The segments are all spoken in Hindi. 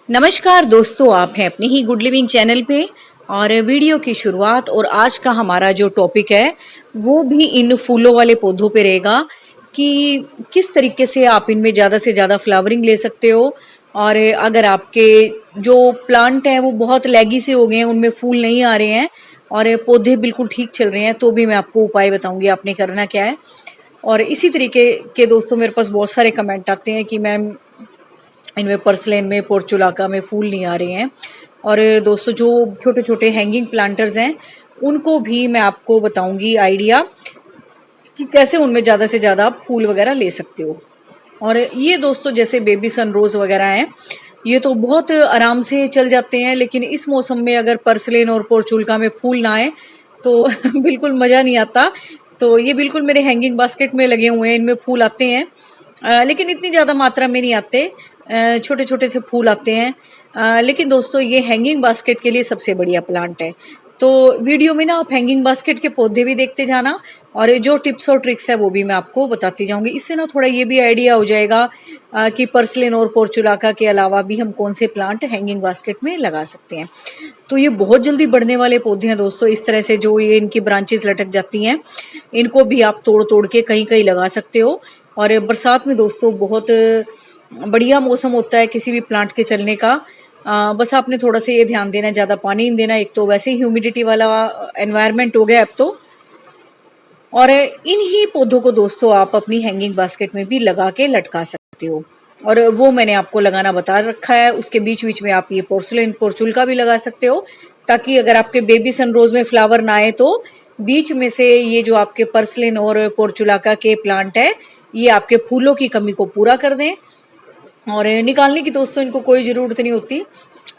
नमस्कार दोस्तों, आप हैं अपनी ही गुड लिविंग चैनल पे और वीडियो की शुरुआत और आज का हमारा जो टॉपिक है वो भी इन फूलों वाले पौधों पे रहेगा कि किस तरीके से आप इनमें ज़्यादा से ज़्यादा फ्लावरिंग ले सकते हो। और अगर आपके जो प्लांट हैं वो बहुत लैगी से हो गए हैं, उनमें फूल नहीं आ रहे हैं और पौधे बिल्कुल ठीक चल रहे हैं, तो भी मैं आपको उपाय बताऊंगी आपने करना क्या है। और इसी तरीके के दोस्तों मेरे पास बहुत सारे कमेंट आते हैं कि मैम इनमें पर्सलेन में पोर्चुलाका में फूल नहीं आ रहे हैं। और दोस्तों जो छोटे छोटे हैंगिंग प्लांटर्स हैं उनको भी मैं आपको बताऊंगी आइडिया कि कैसे उनमें ज़्यादा से ज़्यादा आप फूल वगैरह ले सकते हो। और ये दोस्तों जैसे बेबी सन रोज़ वगैरह हैं, ये तो बहुत आराम से चल जाते हैं, लेकिन इस मौसम में अगर पर्सलेन और पोर्चुलाका में फूल ना आए तो बिल्कुल मज़ा नहीं आता। तो ये बिल्कुल मेरे हैंगिंग बास्केट में लगे हुए हैं, इनमें फूल आते हैं लेकिन इतनी ज़्यादा मात्रा में नहीं आते, छोटे छोटे से फूल आते हैं। लेकिन दोस्तों ये हैंगिंग बास्केट के लिए सबसे बढ़िया प्लांट है। तो वीडियो में ना आप हैंगिंग बास्केट के पौधे भी देखते जाना और जो टिप्स और ट्रिक्स है वो भी मैं आपको बताती जाऊंगी। इससे ना थोड़ा ये भी आइडिया हो जाएगा कि पर्सलिन और पोर्चुलाका के अलावा भी हम कौन से प्लांट हैंगिंग बास्केट में लगा सकते हैं। तो ये बहुत जल्दी बढ़ने वाले पौधे हैं दोस्तों। इस तरह से जो ये इनकी ब्रांचेस लटक जाती हैं, इनको भी आप तोड़ तोड़ के कहीं कहीं लगा सकते हो। और बरसात में दोस्तों बहुत बढ़िया मौसम होता है किसी भी प्लांट के चलने का। बस आपने थोड़ा सा ये ध्यान देना, ज़्यादा पानी नहीं देना। एक तो वैसे ही ह्यूमिडिटी वाला एनवायरनमेंट हो गया अब तो। और इन ही पौधों को दोस्तों आप अपनी हैंगिंग बास्केट में भी लगा के लटका सकते हो। और वो मैंने आपको लगाना बता रखा है। उसके बीच बीच में आप ये पोर्सलेन पोर्चुलका भी लगा सकते हो, ताकि अगर आपके बेबी सनरोज में फ्लावर ना आए तो बीच में से ये जो आपके पर्सलिन और पोर्चुलाका के प्लांट है ये आपके फूलों की कमी को पूरा कर दें। और निकालने की दोस्तों इनको कोई ज़रूरत नहीं होती।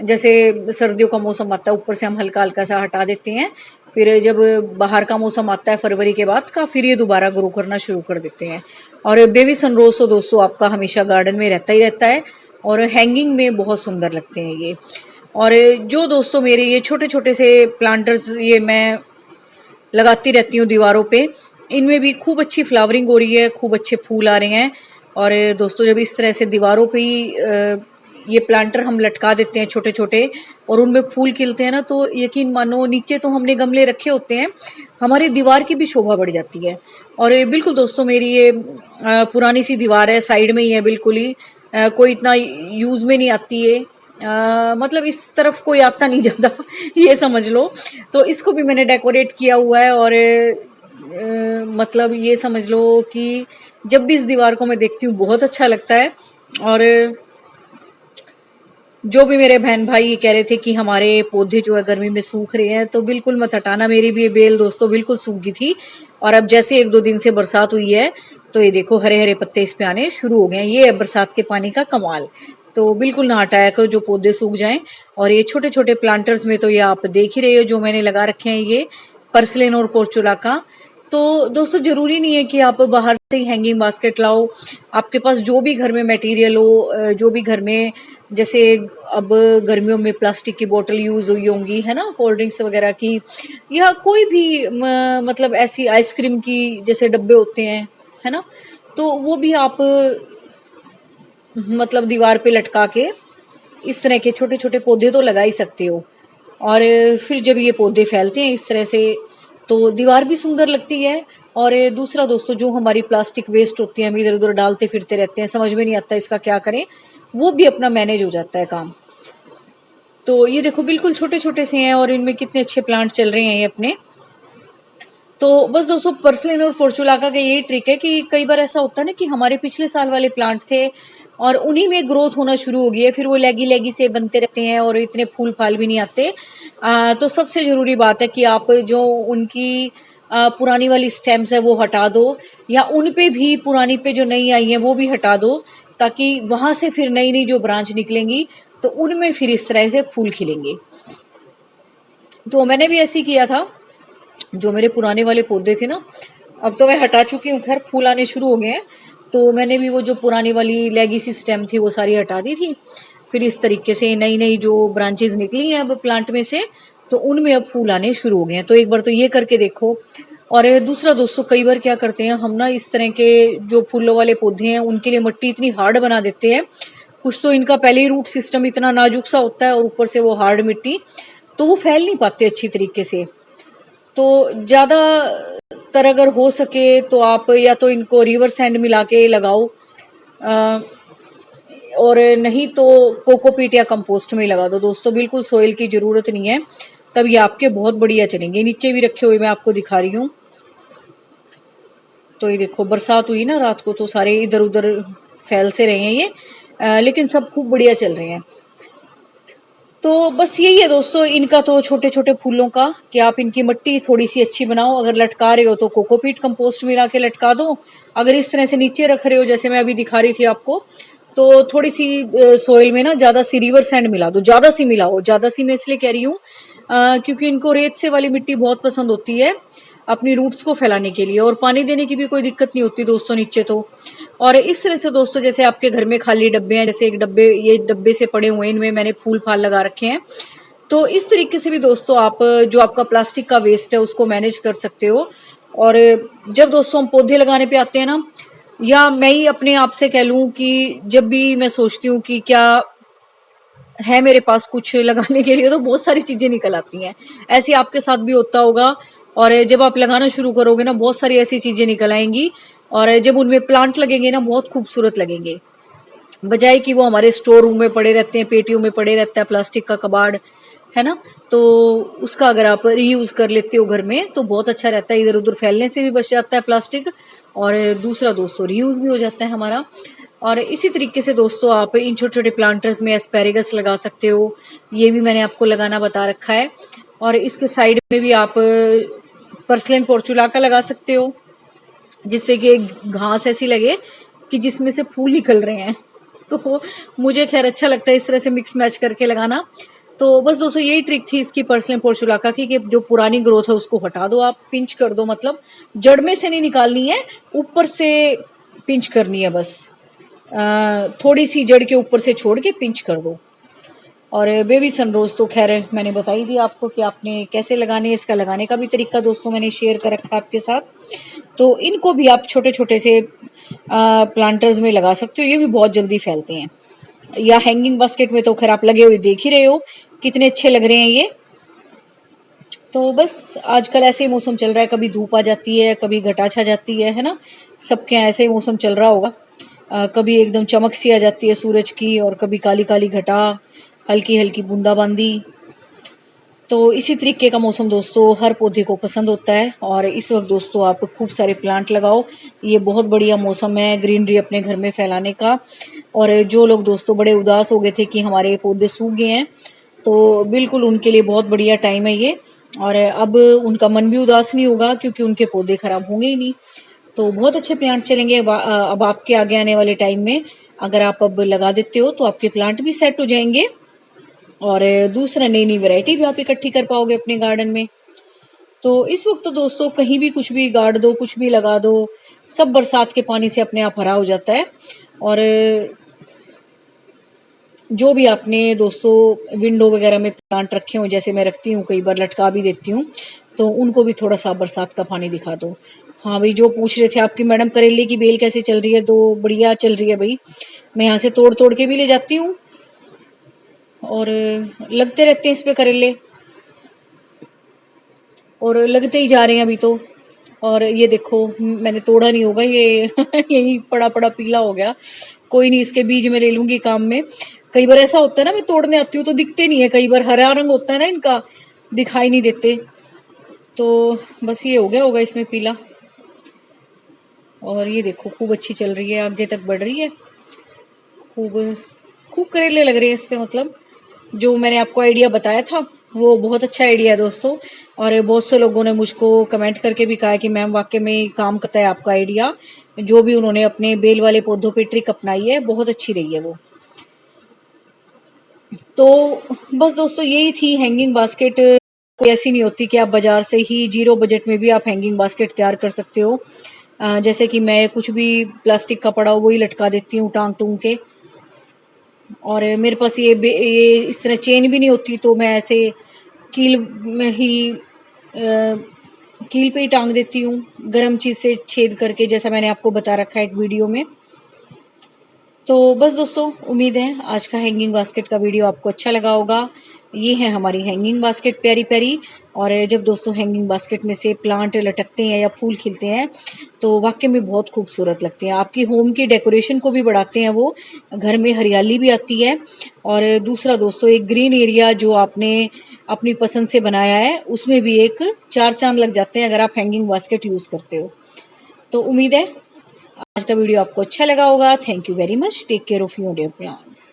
जैसे सर्दियों का मौसम आता है ऊपर से हम हल्का हल्का सा हटा देते हैं, फिर जब बाहर का मौसम आता है फरवरी के बाद का, फिर ये दोबारा ग्रो करना शुरू कर देते हैं। और बेबी सनरोज तो दोस्तों आपका हमेशा गार्डन में रहता ही रहता है और हैंगिंग में बहुत सुंदर लगते हैं ये। और जो दोस्तों मेरे ये छोटे छोटे से प्लांटर्स ये मैं लगाती रहती हूँ दीवारों पे, इनमें भी खूब अच्छी फ्लावरिंग हो रही है, खूब अच्छे फूल आ रहे हैं। और दोस्तों जब इस तरह से दीवारों पे ही ये प्लांटर हम लटका देते हैं छोटे छोटे और उनमें फूल खिलते हैं ना, तो यकीन मानो नीचे तो हमने गमले रखे होते हैं, हमारी दीवार की भी शोभा बढ़ जाती है। और बिल्कुल दोस्तों मेरी ये पुरानी सी दीवार है, साइड में ही है बिल्कुल ही, कोई इतना यूज में नहीं आती है। मतलब इस तरफ कोई आता नहीं जाता ये समझ लो। तो इसको भी मैंने डेकोरेट किया हुआ है और मतलब ये समझ लो कि जब भी इस दीवार को मैं देखती हूँ बहुत अच्छा लगता है। और जो भी मेरे बहन भाई ये कह रहे थे कि हमारे पौधे जो है गर्मी में सूख रहे हैं, तो बिल्कुल मत हटाना। मेरी भी ये बेल दोस्तों बिल्कुल सूख गई थी और अब जैसे एक दो दिन से बरसात हुई है तो ये देखो हरे हरे पत्ते इस पे आने शुरू हो गए हैं। ये है बरसात के पानी का कमाल। तो बिल्कुल ना हटाया करो जो पौधे सूख जाएं। और ये छोटे छोटे प्लांटर्स में तो ये आप देख ही रहे हो जो मैंने लगा रखे हैं, ये पर्सलेन और पोर्चुलाका। तो दोस्तों जरूरी नहीं है कि आप बाहर से ही हैंगिंग बास्केट लाओ। आपके पास जो भी घर में मटेरियल हो, जो भी घर में, जैसे अब गर्मियों में प्लास्टिक की बोतल यूज हुई होंगी है ना, कोल्ड ड्रिंक्स वगैरह की, या कोई भी मतलब ऐसी आइसक्रीम की जैसे डब्बे होते हैं है ना, तो वो भी आप मतलब दीवार पे लटका के इस तरह के छोटे छोटे पौधे तो लगा ही सकते हो। और फिर जब ये पौधे फैलते हैं इस तरह से तो दीवार भी सुंदर लगती है। और दूसरा दोस्तों जो हमारी प्लास्टिक वेस्ट होती है हम इधर उधर डालते फिरते रहते हैं, समझ में नहीं आता इसका क्या करें, वो भी अपना मैनेज हो जाता है काम। तो ये देखो बिल्कुल छोटे छोटे से हैं और इनमें कितने अच्छे प्लांट चल रहे हैं ये अपने। तो बस दोस्तों पर्सलिन और पोर्चुलाका का यही ट्रिक है कि कई बार ऐसा होता है ना कि हमारे पिछले साल वाले प्लांट थे और उन्हीं में ग्रोथ होना शुरू हो गई है, फिर वो लेगी लेगी से बनते रहते हैं और इतने फूल फाल भी नहीं आते। तो सबसे जरूरी बात है कि आप जो उनकी पुरानी वाली स्टेम्स है वो हटा दो, या उन पे भी पुरानी पे जो नई आई है वो भी हटा दो, ताकि वहां से फिर नई नई जो ब्रांच निकलेंगी तो उनमें फिर इस तरह से फूल खिलेंगे। तो मैंने भी ऐसे ही किया था, जो मेरे पुराने वाले पौधे थे ना, अब तो मैं हटा चुकी हूँ, खैर फूल आने शुरू हो गए हैं। तो मैंने भी वो जो पुरानी वाली लेगेसी स्टेम थी वो सारी हटा दी थी, फिर इस तरीके से नई नई जो ब्रांचेस निकली हैं अब प्लांट में से, तो उनमें अब फूल आने शुरू हो गए हैं। तो एक बार तो ये करके देखो। और दूसरा दोस्तों कई बार क्या करते हैं हम ना, इस तरह के जो फूलों वाले पौधे हैं उनके लिए मिट्टी इतनी हार्ड बना देते हैं कुछ तो इनका पहले ही रूट सिस्टम इतना नाजुक सा होता है और ऊपर से वो हार्ड मिट्टी, तो वो फैल नहीं पाते अच्छी तरीके से। तो ज़्यादातर अगर हो सके तो आप या तो इनको रिवर सैंड मिला के लगाओ, और नहीं तो कोकोपीट या कंपोस्ट में ही लगा दो दोस्तों। बिल्कुल सोइल की ज़रूरत नहीं है, तब ये आपके बहुत बढ़िया चलेंगे। नीचे भी रखे हुए मैं आपको दिखा रही हूँ। तो ये देखो, बरसात हुई ना रात को तो सारे इधर उधर फैल से रहे हैं ये, लेकिन सब खूब बढ़िया चल रहे हैं। तो बस यही है दोस्तों इनका तो छोटे छोटे फूलों का, कि आप इनकी मिट्टी थोड़ी सी अच्छी बनाओ। अगर लटका रहे हो तो कोकोपीट कंपोस्ट मिला के लटका दो। अगर इस तरह से नीचे रख रहे हो जैसे मैं अभी दिखा रही थी आपको, तो थोड़ी सी सोइल में ना ज्यादा सी रिवर सैंड मिला दो, ज्यादा सी मिलाओ। ज्यादा सी मैं इसलिए कह रही हूँ क्योंकि इनको रेत से वाली मिट्टी बहुत पसंद होती है अपनी रूट्स को फैलाने के लिए, और पानी देने की भी कोई दिक्कत नहीं होती दोस्तों नीचे तो। और इस तरह से दोस्तों, जैसे आपके घर में खाली डब्बे हैं, जैसे एक डब्बे ये डब्बे से पड़े हुए हैं, इनमें मैंने फूल फाल लगा रखे हैं, तो इस तरीके से भी दोस्तों आप जो आपका प्लास्टिक का वेस्ट है उसको मैनेज कर सकते हो। और जब दोस्तों हम पौधे लगाने पे आते हैं ना, या मैं ही अपने आप से कह लूं कि जब भी मैं सोचती हूँ कि क्या है मेरे पास कुछ लगाने के लिए, तो बहुत सारी चीजें निकल आती हैं। ऐसे आपके साथ भी होता होगा, और जब आप लगाना शुरू करोगे ना, बहुत सारी ऐसी चीजें निकल आएंगी, और जब उनमें प्लांट लगेंगे ना, बहुत खूबसूरत लगेंगे। बजाय कि वो हमारे स्टोर रूम में पड़े रहते हैं, पेटियों में पड़े रहता है प्लास्टिक का कबाड़, है ना। तो उसका अगर आप रीयूज कर लेते हो घर में तो बहुत अच्छा रहता है, इधर उधर फैलने से भी बच जाता है प्लास्टिक, और दूसरा दोस्तों रीयूज भी हो जाता है हमारा। और इसी तरीके से दोस्तों आप इन छोटे छोटे प्लांटर्स में एस्पेरेगस लगा सकते हो, ये भी मैंने आपको लगाना बता रखा है। और इसके साइड में भी आप पर्सलेन पोर्चुलाका लगा सकते हो, जिससे कि घास ऐसी लगे कि जिसमें से फूल निकल रहे हैं। तो मुझे खैर अच्छा लगता है इस तरह से मिक्स मैच करके लगाना। तो बस दोस्तों यही ट्रिक थी इसकी पर्सनल पोर्चुलाका की, कि जो पुरानी ग्रोथ है उसको हटा दो, आप पिंच कर दो, मतलब जड़ में से नहीं निकालनी है, ऊपर से पिंच करनी है बस। थोड़ी सी जड़ के ऊपर से छोड़ के पिंच कर दो। और बेबी सनरोज तो खैर मैंने बताई दी आपको कि आपने कैसे लगाने है, इसका लगाने का भी तरीका दोस्तों मैंने शेयर कर रखा है आपके साथ। तो इनको भी आप छोटे छोटे से प्लांटर्स में लगा सकते हो, ये भी बहुत जल्दी फैलते हैं। या हैंगिंग बास्केट में तो खैर आप लगे हुए देख ही रहे हो कितने अच्छे लग रहे हैं ये। तो बस आजकल ऐसे ही मौसम चल रहा है, कभी धूप आ जाती है, कभी घटा छा जाती है ना। सबके यहाँ ऐसे ही मौसम चल रहा होगा। कभी एकदम चमक सी आ जाती है सूरज की, और कभी काली काली घटा, हल्की हल्की बूंदाबांदी। तो इसी तरीके का मौसम दोस्तों हर पौधे को पसंद होता है, और इस वक्त दोस्तों आप खूब सारे प्लांट लगाओ। ये बहुत बढ़िया मौसम है ग्रीनरी अपने घर में फैलाने का। और जो लोग दोस्तों बड़े उदास हो गए थे कि हमारे पौधे सूख गए हैं, तो बिल्कुल उनके लिए बहुत बढ़िया टाइम है ये। और अब उनका मन भी उदास नहीं होगा, क्योंकि उनके पौधे खराब होंगे ही नहीं। तो बहुत अच्छे प्लांट चलेंगे अब आपके आगे आने वाले टाइम में। अगर आप अब लगा देते हो तो आपके प्लांट भी सेट हो जाएंगे, और दूसरा नई नई वैरायटी भी आप इकट्ठी कर पाओगे अपने गार्डन में। तो इस वक्त तो दोस्तों कहीं भी कुछ भी गाड़ दो, कुछ भी लगा दो, सब बरसात के पानी से अपने आप हरा हो जाता है। और जो भी आपने दोस्तों विंडो वगैरह में प्लांट रखे हो, जैसे मैं रखती हूँ, कई बार लटका भी देती हूँ, तो उनको भी थोड़ा सा बरसात का पानी दिखा दो। हाँ भाई, जो पूछ रहे थे आपकी मैडम करेले की बेल कैसे चल रही है, तो बढ़िया चल रही है भाई। मैं यहाँ से तोड़ तोड़ के भी ले जाती हूँ, और लगते रहते हैं इस पे करेले, और लगते ही जा रहे हैं अभी तो। और ये देखो मैंने तोड़ा नहीं होगा ये यही पड़ा पड़ा पीला हो गया। कोई नहीं, इसके बीज में ले लूंगी काम में। कई बार ऐसा होता है ना, मैं तोड़ने आती हूँ तो दिखते नहीं है, कई बार हरा रंग होता है ना इनका, दिखाई नहीं देते। तो बस ये हो गया होगा इसमें पीला। और ये देखो खूब अच्छी चल रही है, आगे तक बढ़ रही है, खूब खूब करेले लग रहे हैं इस पे। मतलब जो मैंने आपको आइडिया बताया था वो बहुत अच्छा आइडिया है दोस्तों। और बहुत से लोगों ने मुझको कमेंट करके भी कहा कि मैम वाकई में काम करता है आपका आइडिया। जो भी उन्होंने अपने बेल वाले पौधों पे ट्रिक अपनाई है, बहुत अच्छी रही है वो। तो बस दोस्तों यही थी हैंगिंग बास्केट। कोई ऐसी नहीं होती कि आप बाजार से ही जीरो बजट में भी आप हैंगिंग बास्केट तैयार कर सकते हो। जैसे कि मैं कुछ भी प्लास्टिक का पड़ा हो वही लटका देती हूँ टांग टूंग के। और मेरे पास ये इस तरह चेन भी नहीं होती, तो मैं ऐसे कील में ही कील पे ही टांग देती हूँ, गर्म चीज से छेद करके, जैसा मैंने आपको बता रखा है एक वीडियो में। तो बस दोस्तों, उम्मीद है आज का हैंगिंग बास्केट का वीडियो आपको अच्छा लगा होगा। ये है हमारी हैंगिंग बास्केट प्यारी प्यारी। और जब दोस्तों हैंगिंग बास्केट में से प्लांट लटकते हैं या फूल खिलते हैं तो वाकई में बहुत खूबसूरत लगते हैं। आपकी होम की डेकोरेशन को भी बढ़ाते हैं वो, घर में हरियाली भी आती है। और दूसरा दोस्तों, एक ग्रीन एरिया जो आपने अपनी पसंद से बनाया है उसमें भी एक चार चांद लग जाते हैं अगर आप हैंगिंग बास्केट यूज़ करते हो। तो उम्मीद है आज का वीडियो आपको अच्छा लगा होगा। Thank you very much. Take care of your dear plants.